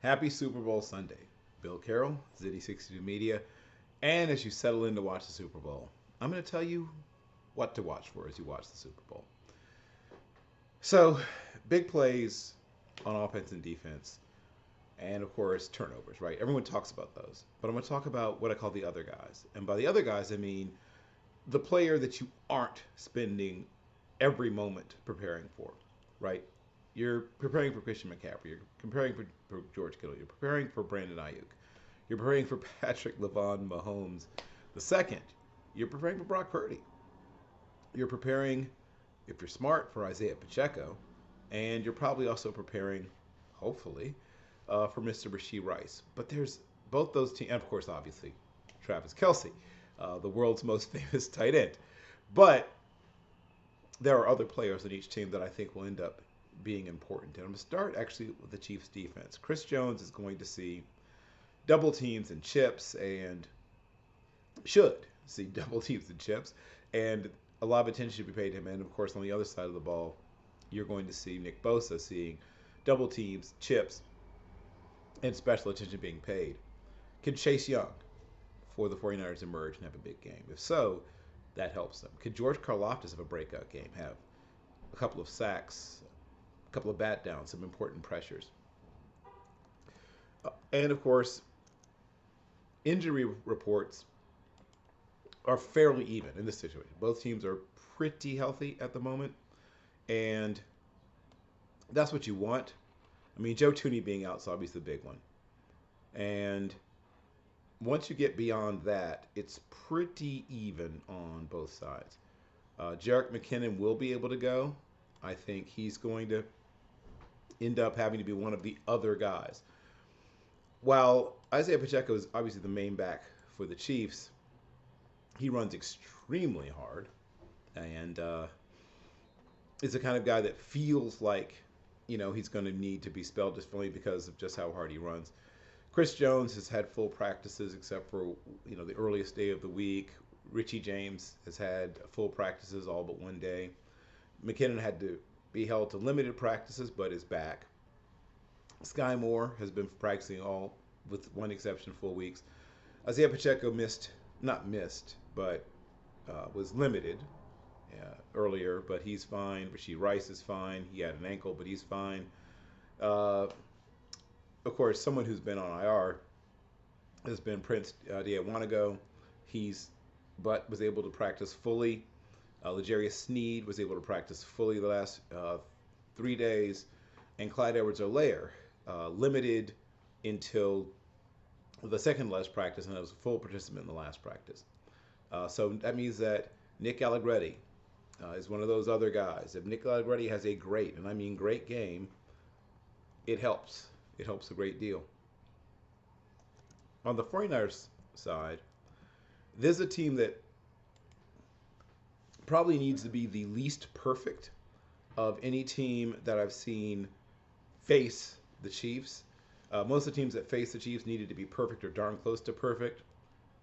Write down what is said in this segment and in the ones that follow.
Happy Super Bowl Sunday. Bill Carroll, Zitty62 Media. And as you settle in to watch the Super Bowl, I'm going to tell you what to watch for as you watch the Super Bowl. So, big plays on offense and defense, and of course, turnovers, right? Everyone talks about those. But I'm going to talk about what I call the other guys. And by the other guys, I mean the player that you aren't spending every moment preparing for, right? You're preparing for Christian McCaffrey. You're preparing for George Kittle. You're preparing for Brandon Ayuk. You're preparing for Patrick Levon Mahomes the second. You're preparing for Brock Purdy. You're preparing, if you're smart, for Isiah Pacheco. And you're probably also preparing, hopefully, for Mr. Rashee Rice. But there's both those teams, and of course, obviously, Travis Kelce, the world's most famous tight end. But there are other players on each team that I think will end up being important. And I'm going to start actually with the Chiefs defense. Chris Jones is going to see double teams and chips, and should see double teams and chips, and a lot of attention should be paid to him. And of course, on the other side of the ball, you're going to see Nick Bosa seeing double teams, chips, and special attention being paid. Can Chase Young for the 49ers emerge and have a big game? If so, that helps them. Could George Karlaftis have a breakout game, have a couple of sacks, a couple of bat downs, some important pressures? And of course, injury reports are fairly even in this situation. Both teams are pretty healthy at the moment, and that's what you want. I mean, Joe Tooney being out is obviously the big one. And once you get beyond that, it's pretty even on both sides. Jerick McKinnon will be able to go. I think he's going to end up having to be one of the other guys. While Isiah Pacheco is obviously the main back for the Chiefs, he runs extremely hard, and is the kind of guy that feels like, he's going to need to be spelled just only because of just how hard he runs. Chris Jones has had full practices except for, the earliest day of the week. Richie James has had full practices all but one day. McKinnon had to be held to limited practices but is back. Sky Moore has been practicing all, with one exception, full weeks. Isiah Pacheco was limited earlier, but he's fine. Rashee Rice is fine. He had an ankle, but he's fine. Of course, someone who's been on IR has been Prince Diawanago. But was able to practice fully. L'Jarius Sneed was able to practice fully the last 3 days. And Clyde Edwards-Helaire limited until the second last practice, and was a full participant in the last practice. So that means that Nick Allegretti is one of those other guys. If Nick Allegretti has a great, and I mean great game, it helps. It helps a great deal. On the 49ers side, this is a team that probably needs to be the least perfect of any team that I've seen face the Chiefs. Most of the teams that face the Chiefs needed to be perfect or darn close to perfect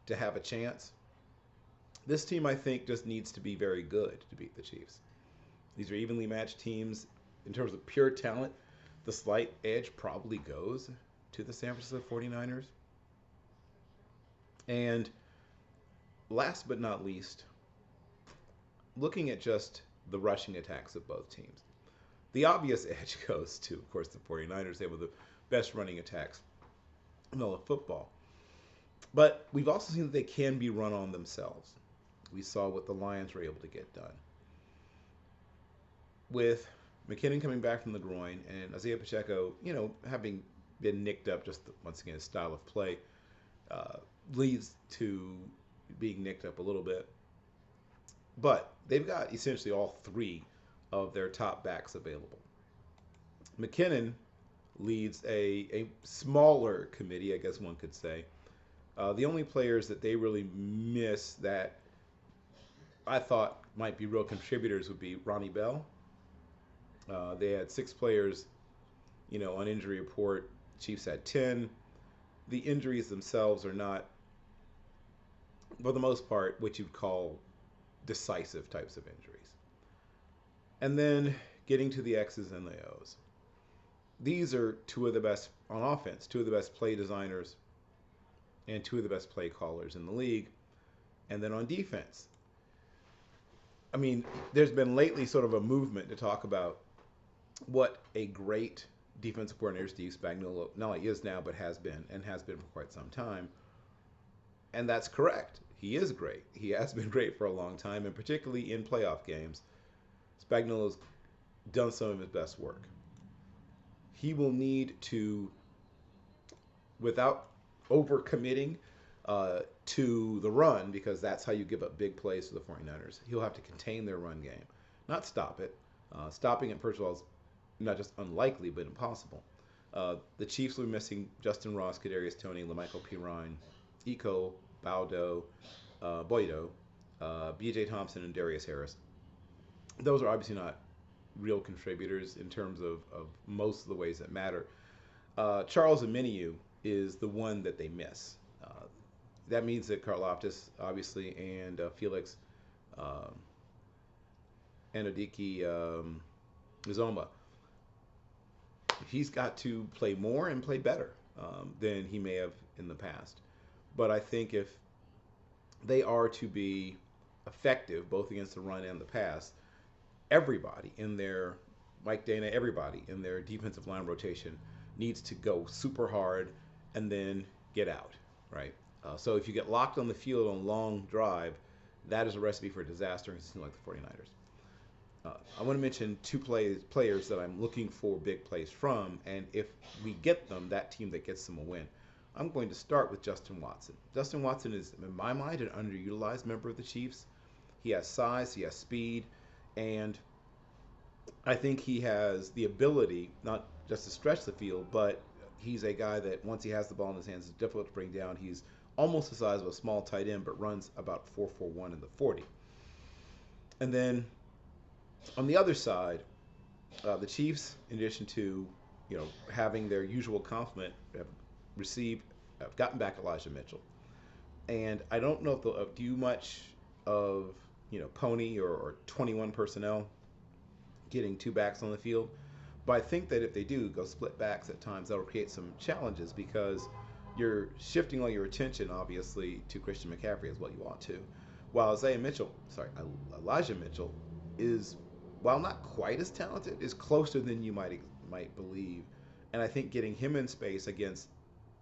to have a chance. This team, I think, just needs to be very good to beat the Chiefs. These are evenly matched teams. In terms of pure talent, the slight edge probably goes to the San Francisco 49ers. And last but not least, looking at just the rushing attacks of both teams, the obvious edge goes to, of course, the 49ers. They were the best running attacks in all of football. But we've also seen that they can be run on themselves. We saw what the Lions were able to get done. With McKinnon coming back from the groin and Isiah Pacheco, having been nicked up, just once again, his style of play leads to being nicked up a little bit. But they've got essentially all three of their top backs available. McKinnon leads a smaller committee, I guess one could say. The only players that they really miss that I thought might be real contributors would be Ronnie Bell. They had 6 players, on injury report. Chiefs had 10. The injuries themselves are not, for the most part, what you'd call decisive types of injuries. And then getting to the X's and the O's. these are two of the best on offense, two of the best play designers, and two of the best play callers in the league. And then on defense, I mean, there's been lately sort of a movement to talk about what a great defensive coordinator Steve Spagnuolo not only is now, but has been, and has been for quite some time. And that's correct. He is great. He has been great for a long time, and particularly in playoff games, Spagnuolo's done some of his best work. He will need to, without overcommitting to the run, because that's how you give up big plays to the 49ers, he'll have to contain their run game, not stop it. Stopping it, first of all, is not just unlikely, but impossible. The Chiefs will be missing Justin Ross, Kadarius Toney, LaMichael Pirine, Iko, Baldo, Boydo, B.J. Thompson, and Darius Harris. Those are obviously not real contributors in terms of most of the ways that matter. Charles Omenihu is the one that they miss. That means that Karlaftis, obviously, and Felix Anadiki Uzoma, he's got to play more and play better than he may have in the past. But I think if they are to be effective, both against the run and the pass, everybody in their, Mike Dana, everybody in their defensive line rotation needs to go super hard and then get out, right? So if you get locked on the field on a long drive, that is a recipe for disaster, and it seems like the 49ers. I want to mention two players that I'm looking for big plays from, and if we get them, that team that gets them a win. I'm going to start with Justin Watson. Justin Watson is, in my mind, an underutilized member of the Chiefs. He has size, he has speed, and I think he has the ability not just to stretch the field, but he's a guy that once he has the ball in his hands, it's difficult to bring down. He's almost the size of a small tight end, but runs about 4.41 in the 40. And then on the other side, the Chiefs, in addition to having their usual complement, have gotten back Elijah Mitchell. And I don't know if they'll do much of Pony or 21 personnel getting two backs on the field. But I think that if they do go split backs at times, that'll create some challenges because you're shifting all your attention, obviously, to Christian McCaffrey as well you want to. While Elijah Mitchell is, while not quite as talented, is closer than you might believe. And I think getting him in space against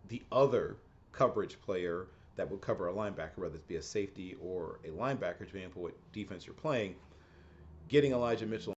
the other coverage player that would cover a linebacker, whether it be a safety or a linebacker, depending on what defense you're playing, getting Elijah Mitchell